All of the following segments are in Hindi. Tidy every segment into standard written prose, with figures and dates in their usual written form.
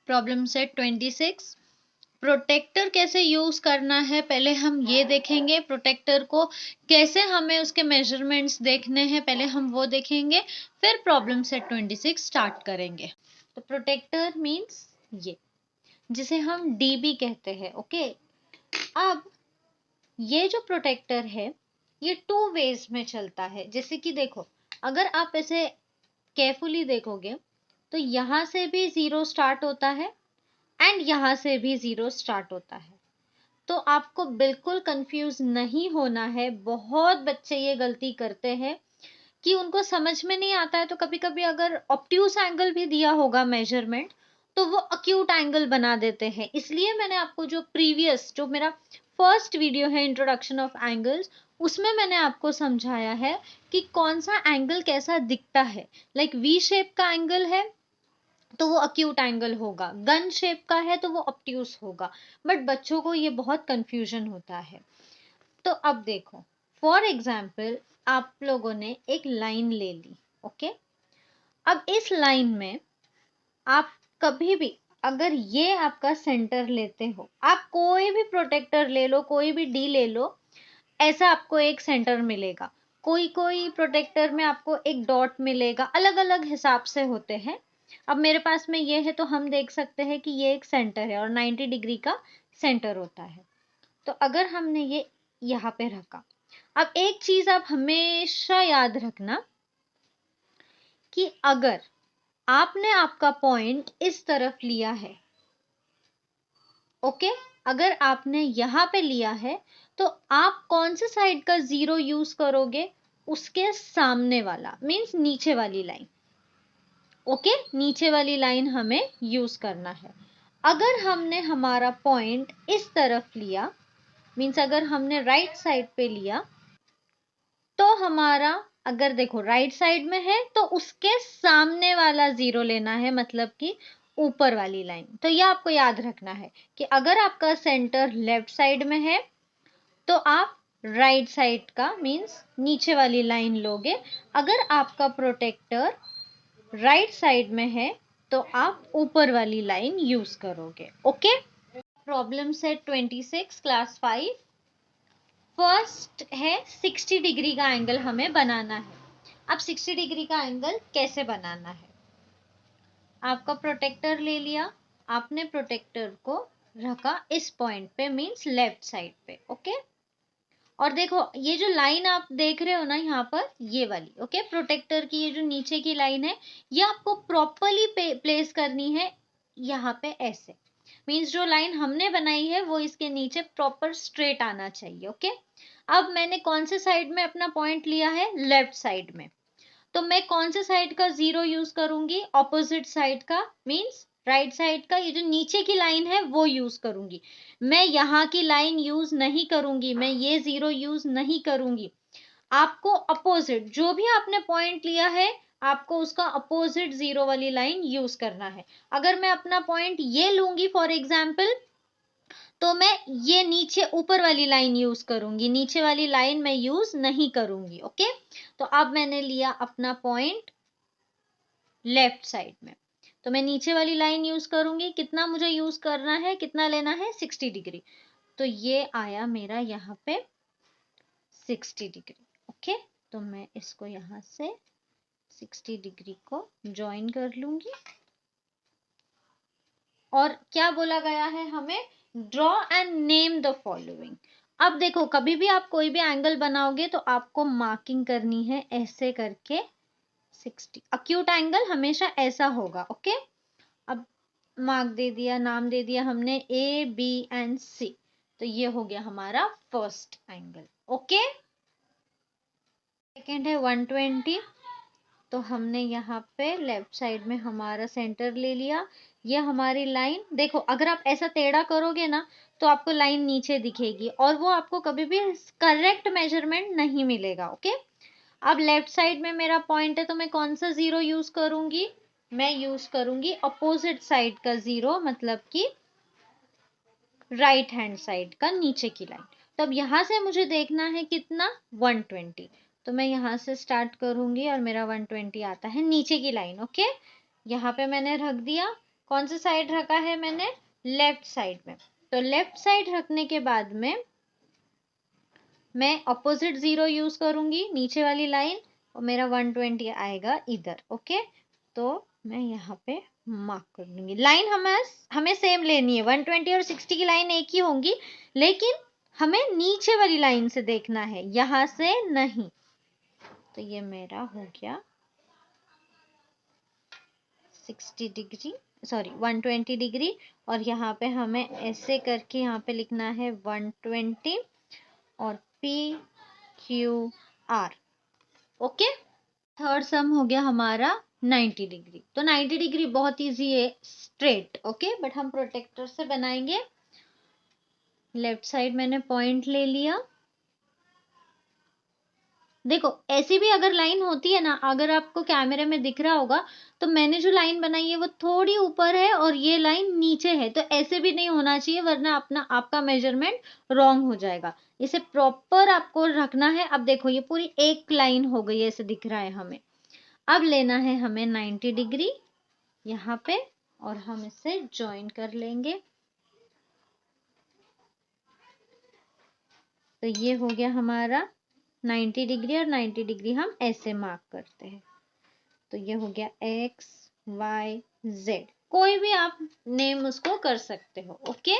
Problem set 26। प्रोटेक्टर कैसे यूज करना है पहले हम ये देखेंगे। प्रोटेक्टर को कैसे हमें उसके मेजरमेंट्स देखने हैं पहले हम वो देखेंगे, फिर प्रॉब्लम सेट 26 स्टार्ट करेंगे। तो प्रोटेक्टर मींस ये जिसे हम डीबी कहते हैं। ओके, अब ये जो प्रोटेक्टर है ये टू वेज में चलता है। जैसे कि देखो, अगर आप इसे केयरफुली देखोगे तो यहां से भी जीरो स्टार्ट होता है एंड यहां से भी जीरो स्टार्ट होता है। तो आपको बिल्कुल कंफ्यूज नहीं होना है। बहुत बच्चे ये गलती करते हैं कि उनको समझ में नहीं आता है, तो कभी कभी अगर ऑब्ट्यूज एंगल भी दिया होगा मेजरमेंट तो वो अक्यूट एंगल बना देते हैं। इसलिए मैंने आपको जो मेरा फर्स्ट वीडियो है इंट्रोडक्शन ऑफ एंगल्स, उसमें मैंने आपको समझाया है कि कौन सा एंगल कैसा दिखता है। लाइक वी शेप का एंगल है तो वो अक्यूट एंगल होगा, गन शेप का है तो वो ऑब्ट्यूज होगा। बट बच्चों को ये बहुत कंफ्यूजन होता है। तो अब देखो, फॉर एग्जाम्पल आप लोगों ने एक लाइन ले ली। ओके, अब इस लाइन में आप कभी भी अगर ये आपका सेंटर लेते हो, आप कोई भी प्रोटेक्टर ले लो, कोई भी डी ले लो, ऐसा आपको एक सेंटर मिलेगा। कोई कोई प्रोटेक्टर में आपको एक डॉट मिलेगा, अलग अलग हिसाब से होते हैं। अब मेरे पास में ये है तो हम देख सकते हैं कि ये एक सेंटर है और 90 डिग्री का सेंटर होता है। तो अगर हमने ये यहाँ पे रखा, अब एक चीज आप हमेशा याद रखना कि अगर आपने आपका पॉइंट इस तरफ लिया है, ओके, अगर आपने यहां पे लिया है तो आप कौन से साइड का जीरो यूज करोगे? उसके सामने वाला, मींस नीचे वाली लाइन। ओके, नीचे वाली लाइन हमें यूज करना है। अगर हमने हमारा पॉइंट इस तरफ लिया, मींस अगर हमने राइट साइड पे लिया, तो हमारा, अगर देखो राइट साइड में है तो उसके सामने वाला जीरो लेना है, मतलब कि ऊपर वाली लाइन। तो ये आपको याद रखना है कि अगर आपका सेंटर लेफ्ट साइड में है तो आप राइट साइड का मींस नीचे वाली लाइन लोगे। अगर आपका प्रोटेक्टर राइट साइड में है तो आप ऊपर वाली लाइन यूज करोगे। Okay, problem set 26 class 5। First है 60 डिग्री का एंगल हमें बनाना है। अब 60 डिग्री का एंगल कैसे बनाना है? आपका प्रोटेक्टर ले लिया, आपने प्रोटेक्टर को रखा इस पॉइंट पे, मींस लेफ्ट साइड पे। ओके, और देखो ये जो लाइन आप देख रहे हो ना यहाँ पर, ये वाली, ओके, प्रोटेक्टर की ये जो नीचे की लाइन है, ये आपको प्रॉपरली प्लेस करनी है यहाँ पे ऐसे। मींस जो लाइन हमने बनाई है वो इसके नीचे प्रॉपर स्ट्रेट आना चाहिए। ओके, अब मैंने कौन से साइड में अपना पॉइंट लिया है? लेफ्ट साइड में। तो मैं कौन से साइड का जीरो यूज करूंगी? ऑपोजिट साइड का, मींस राइट साइड का। ये जो नीचे की लाइन है वो यूज करूंगी। मैं यहाँ की लाइन यूज नहीं करूंगी, मैं ये जीरो यूज नहीं करूंगी। आपको अपोजिट, जो भी आपने पॉइंट लिया है, आपको उसका अपोजिट जीरो वाली लाइन यूज करना है। अगर मैं अपना पॉइंट ये लूंगी फॉर एग्जाम्पल, तो मैं ये नीचे ऊपर वाली लाइन यूज करूंगी, नीचे वाली लाइन मैं यूज नहीं करूंगी। ओके, तो अब मैंने लिया अपना पॉइंट लेफ्ट साइड में, तो मैं नीचे वाली लाइन यूज करूंगी। कितना मुझे यूज करना है, कितना लेना है? 60 डिग्री। तो ये आया मेरा यहाँ पे 60 डिग्री। ओके, तो मैं इसको यहाँ से 60 डिग्री को ज्वाइन कर लूंगी। और क्या बोला गया है हमें? Draw and name the following. अब देखो, कभी भी आप कोई भी एंगल बनाओगे तो आपको मार्किंग करनी है ऐसे करके 60। अक्यूट एंगल हमेशा ऐसा होगा। ओके, अब मार्क दे दिया, नाम दे दिया हमने ए बी एंड सी। तो ये हो गया हमारा फर्स्ट एंगल। ओके, सेकेंड है 120। तो हमने यहाँ पे लेफ्ट साइड में हमारा सेंटर ले लिया। ये हमारी लाइन, देखो अगर आप ऐसा टेढ़ा करोगे ना तो आपको लाइन नीचे दिखेगी और वो आपको कभी भी करेक्ट मेजरमेंट नहीं मिलेगा। ओके, अब लेफ्ट साइड में मेरा पॉइंट है तो मैं कौन सा जीरो यूज करूंगी? मैं यूज करूंगी अपोजिट साइड का जीरो, मतलब कि राइट हैंड साइड का नीचे की लाइन। तो अब यहां से मुझे देखना है कितना? 120। तो मैं यहां से स्टार्ट करूंगी और मेरा 120 आता है नीचे की लाइन। ओके, यहाँ पे मैंने रख दिया। कौन सा साइड रखा है मैंने, लेफ्ट साइड में। तो लेफ्ट साइड रखने के बाद में मैं अपोजिट 0 यूज करूंगी, नीचे वाली लाइन, और मेरा 120 आएगा इधर। ओके, तो मैं यहाँ पे मार्क कर दूंगी। लाइन हमें सेम लेनी है, 120 और 60 की लाइन एक ही होंगी, लेकिन हमें नीचे वाली लाइन से देखना है, यहां से नहीं। तो ये मेरा हो गया 60 डिग्री, सॉरी 120 डिग्री, और यहाँ पे हमें ऐसे करके यहाँ पे लिखना है 120 और PQR। ओके, थर्ड सम हो गया हमारा 90 डिग्री। तो 90 डिग्री बहुत इजी है, स्ट्रेट। ओके, बट हम प्रोटेक्टर से बनाएंगे। लेफ्ट साइड मैंने पॉइंट ले लिया। देखो ऐसी भी अगर लाइन होती है ना, अगर आपको कैमरे में दिख रहा होगा, तो मैंने जो लाइन बनाई है वो थोड़ी ऊपर है और ये लाइन नीचे है, तो ऐसे भी नहीं होना चाहिए, वरना आपका मेजरमेंट रॉन्ग हो जाएगा। इसे प्रॉपर आपको रखना है। अब देखो ये पूरी एक लाइन हो गई है, ऐसे दिख रहा है हमें। अब लेना है हमें 90 डिग्री यहाँ पे, और हम इसे ज्वाइन कर लेंगे। तो ये हो गया हमारा 90 डिग्री, और 90 डिग्री हम ऐसे मार्क करते हैं। तो ये हो गया X Y Z, कोई भी आप नेम उसको कर सकते हो। ओके,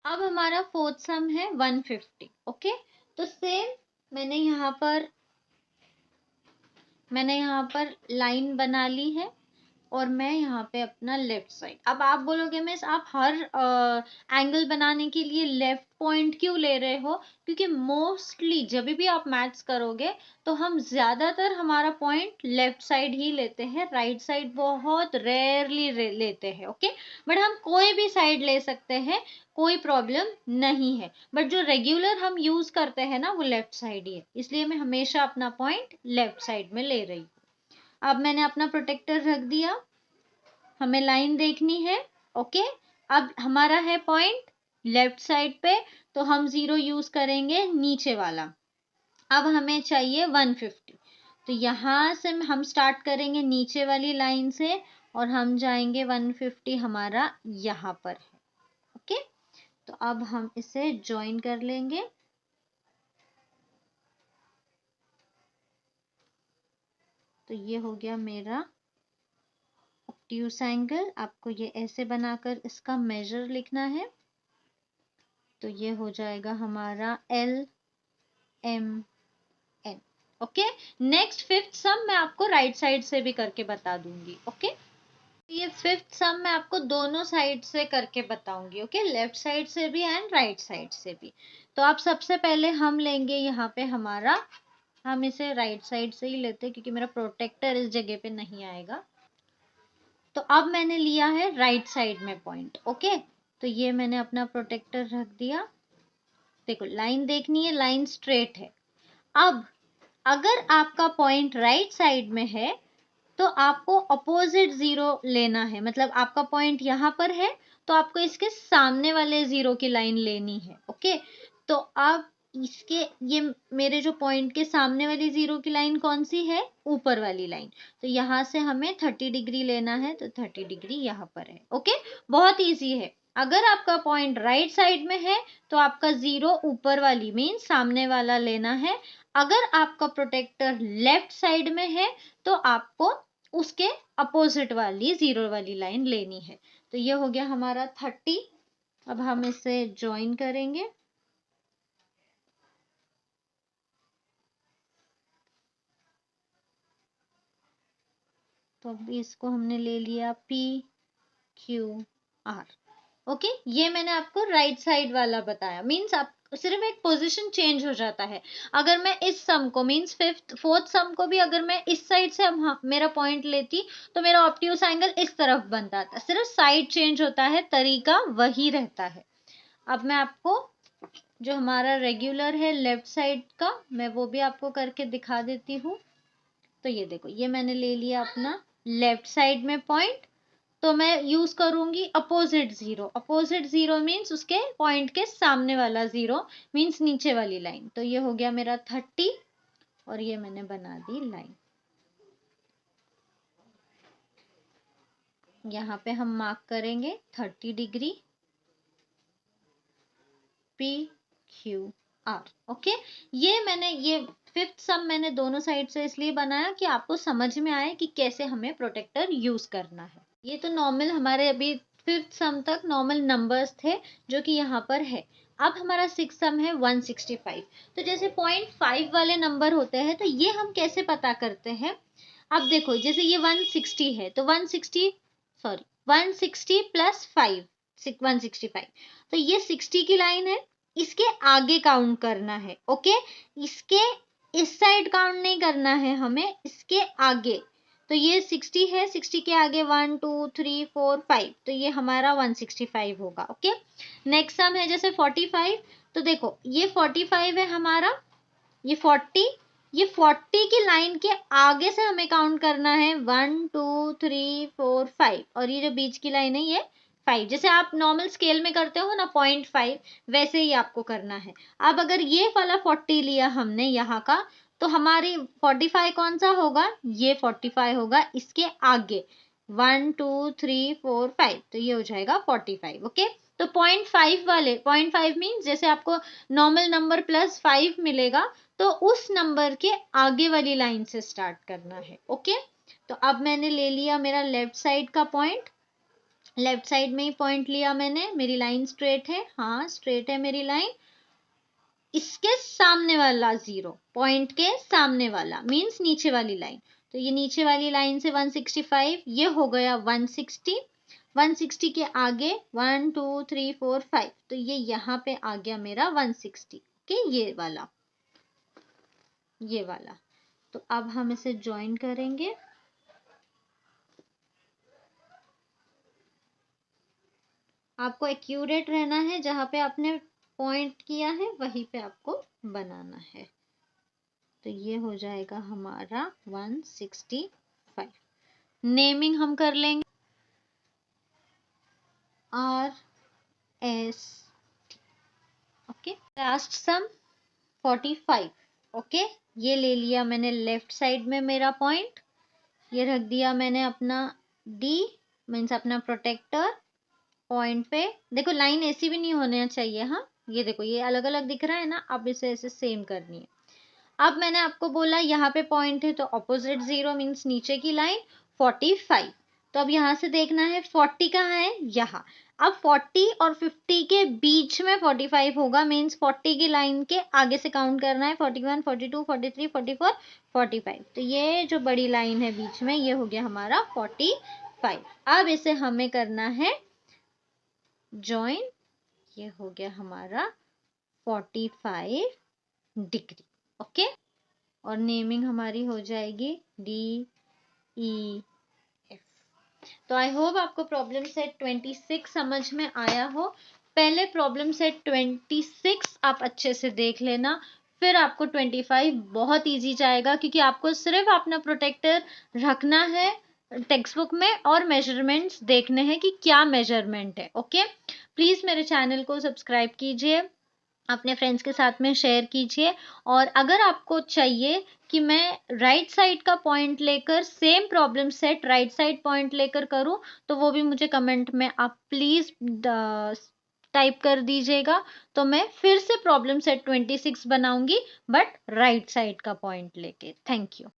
अब हमारा फोर्थ सम है 150। ओके, तो सेम मैंने यहाँ पर लाइन बना ली है, और मैं यहाँ पे अपना लेफ्ट साइड। अब आप बोलोगे मिस आप हर एंगल बनाने के लिए लेफ्ट पॉइंट क्यों ले रहे हो, क्योंकि मोस्टली जब भी आप मैथ्स करोगे तो हम ज्यादातर हमारा पॉइंट लेफ्ट साइड ही लेते हैं, राइट साइड बहुत रेयरली लेते हैं। ओके, बट हम कोई भी साइड ले सकते हैं, कोई प्रॉब्लम नहीं है, बट जो रेगुलर हम यूज करते हैं ना वो लेफ्ट साइड ही है, इसलिए मैं हमेशा अपना पॉइंट लेफ्ट साइड में ले रही हूँ। अब मैंने अपना प्रोटेक्टर रख दिया, हमें लाइन देखनी है। ओके, अब हमारा है पॉइंट लेफ्ट साइड पे, तो हम 0 यूज करेंगे नीचे वाला। अब हमें चाहिए 150, तो यहां से हम स्टार्ट करेंगे नीचे वाली लाइन से, और हम जाएंगे 150 हमारा यहाँ पर है। ओके, तो अब हम इसे ज्वाइन कर लेंगे। तो ये हो गया मेरा ऑब्ट्यूस एंगल। आपको ये ऐसे बनाकर इसका मेजर लिखना है। तो ये हो जाएगा हमारा LMN। ओके, नेक्स्ट फिफ्थ सम मैं आपको राइट साइड से भी करके बता दूंगी। ओके, ये फिफ्थ सम मैं आपको दोनों साइड से करके बताऊंगी। ओके, लेफ्ट साइड से भी एंड राइट साइड से भी। तो आप सबसे पहले हम लेंगे यहाँ पे हमारा, हम इसे राइट साइड से ही लेते हैं क्योंकि मेरा प्रोटेक्टर इस जगह पे नहीं आएगा। तो अब मैंने लिया है राइट साइड में पॉइंट। ओके, तो ये मैंने अपना प्रोटेक्टर रख दिया। देखो लाइन देखनी है, लाइन स्ट्रेट है। अब अगर आपका पॉइंट राइट साइड में है तो आपको अपोजिट 0 लेना है, मतलब आपका पॉइंट यहाँ पर है तो आपको इसके सामने वाले 0 की लाइन लेनी है। ओके, तो अब इसके ये मेरे जो पॉइंट के सामने वाली 0 की लाइन कौन सी है, ऊपर वाली लाइन। तो यहाँ से हमें 30 डिग्री लेना है, तो 30 डिग्री यहाँ पर है। ओके, बहुत इजी है। अगर आपका पॉइंट राइट साइड में है तो आपका 0 ऊपर वाली मीन सामने वाला लेना है। अगर आपका प्रोटेक्टर लेफ्ट साइड में है तो आपको उसके अपोजिट वाली 0 वाली लाइन लेनी है। तो ये हो गया हमारा 30। अब हम इसे ज्वाइन करेंगे। तो अब इसको हमने ले लिया PQR। ओके, ये मैंने आपको राइट साइड वाला बताया, मीन्स आप सिर्फ एक पोजीशन चेंज हो जाता है। अगर मैं इस सम को मीन्स फोर्थ सम को भी अगर मैं इस साइड से मेरा पॉइंट लेती तो मेरा ऑब्ट्यूस एंगल इस तरफ बनता था, सिर्फ साइड चेंज होता है, तरीका वही रहता है। अब मैं आपको जो हमारा रेगुलर है लेफ्ट साइड का, मैं वो भी आपको करके दिखा देती हूँ। तो ये देखो, ये मैंने ले लिया अपना लेफ्ट साइड में पॉइंट। तो मैं यूज करूंगी अपोजिट 0। अपोजिट 0 मीन्स उसके पॉइंट के सामने वाला 0 मीन्स नीचे वाली लाइन। तो ये हो गया मेरा 30, और ये मैंने बना दी लाइन। यहाँ पे हम मार्क करेंगे 30 डिग्री PQR। ओके, ये फिफ्थ सम मैंने दोनों साइड से इसलिए बनाया कि आपको समझ में आए कि कैसे हमें प्रोटेक्टर यूज करना है। ये तो नॉर्मल हमारे अभी फिफ्थ सम तक नॉर्मल नंबर्स थे जो कि यहाँ पर है। अब हमारा सिक्स सम है 165। तो जैसे 0.5 वाले नंबर होते हैं तो ये हम कैसे पता करते हैं। अब देखो जैसे ये 160 है तो 160 प्लस 5 165, तो ये 60 की लाइन है, इसके आगे काउंट करना है। ओके, इसके इस साइड काउंट नहीं करना है हमें, इसके आगे। तो ये 60 है, 60 के आगे 1 2 3 4 5, तो ये हमारा 165 होगा। ओके, नेक्स्ट सम है जैसे 45। तो देखो ये 45 है हमारा, ये 40 की लाइन के आगे से हमें काउंट करना है 1 2 3 4 5, और ये जो बीच की लाइन है ये 5। जैसे आप नॉर्मल स्केल में करते हो ना 0.5, वैसे ही आपको करना है। अब अगर ये वाला 40 लिया हमने यहाँ का, तो हमारी 45 कौन सा होगा, ये 45 होगा इसके आगे 1 2 3 4 5, तो ये हो जाएगा 45। ओके, तो 0.5 वाले 0.5 मीन्स जैसे आपको नॉर्मल नंबर प्लस 5 मिलेगा तो उस नंबर के आगे वाली लाइन से स्टार्ट करना है। ओके, तो अब मैंने ले लिया मेरा लेफ्ट साइड का पॉइंट, लेफ्ट साइड में ही पॉइंट लिया मैंने, मेरी लाइन स्ट्रेट है, हाँ स्ट्रेट है मेरी लाइन। इसके सामने वाला जीरो, पॉइंट के सामने वाला मीन्स नीचे वाली लाइन, तो ये नीचे वाली लाइन से 165, ये हो गया 160। 160 के आगे 1 2 3 4 5, तो ये यहाँ पे आ गया मेरा 160। ओके, ये वाला। तो अब हम इसे ज्वाइन करेंगे। आपको एक्यूरेट रहना है, जहां पे आपने पॉइंट किया है वहीं पे आपको बनाना है। तो ये हो जाएगा हमारा 165। नेमिंग हम कर लेंगे RS। ओके, लास्ट सम 45। ओके, ये ले लिया मैंने लेफ्ट साइड में मेरा पॉइंट, ये रख दिया मैंने अपना D मीन्स अपना प्रोटेक्टर पॉइंट पे। देखो लाइन ऐसी भी नहीं होना चाहिए, हाँ ये देखो ये अलग अलग दिख रहा है ना, अब इसे ऐसे सेम करनी है। अब मैंने आपको बोला यहाँ पे पॉइंट है तो ऑपोजिट जीरो मीन्स नीचे की लाइन 45। तो अब यहाँ से देखना है 40 कहाँ है, यहाँ। अब 40 और 50 के बीच में 45 होगा, मीन्स 40 की लाइन के आगे से काउंट करना है 41 42 43 44 45। तो ये जो बड़ी लाइन है बीच में ये हो गया हमारा 45। अब इसे हमें करना है जॉइन, ये हो गया हमारा 45 डिग्री। ओके, और नेमिंग हमारी हो जाएगी DEF। तो आई होप आपको प्रॉब्लम सेट 26 समझ में आया हो। पहले प्रॉब्लम सेट 26 आप अच्छे से देख लेना, फिर आपको 25 बहुत इजी जाएगा, क्योंकि आपको सिर्फ अपना प्रोटेक्टर रखना है टेक्स्ट बुक में और मेजरमेंट्स देखने हैं कि क्या मेजरमेंट है। ओके, प्लीज मेरे चैनल को सब्सक्राइब कीजिए, अपने फ्रेंड्स के साथ में शेयर कीजिए। और अगर आपको चाहिए कि मैं राइट साइड का पॉइंट लेकर same problem set right side point लेकर करूं, तो वो भी मुझे कमेंट में आप प्लीज टाइप कर दीजिएगा, तो मैं फिर से प्रॉब्लम सेट 26 बनाऊंगी बट राइट साइड का पॉइंट लेके। Thank you.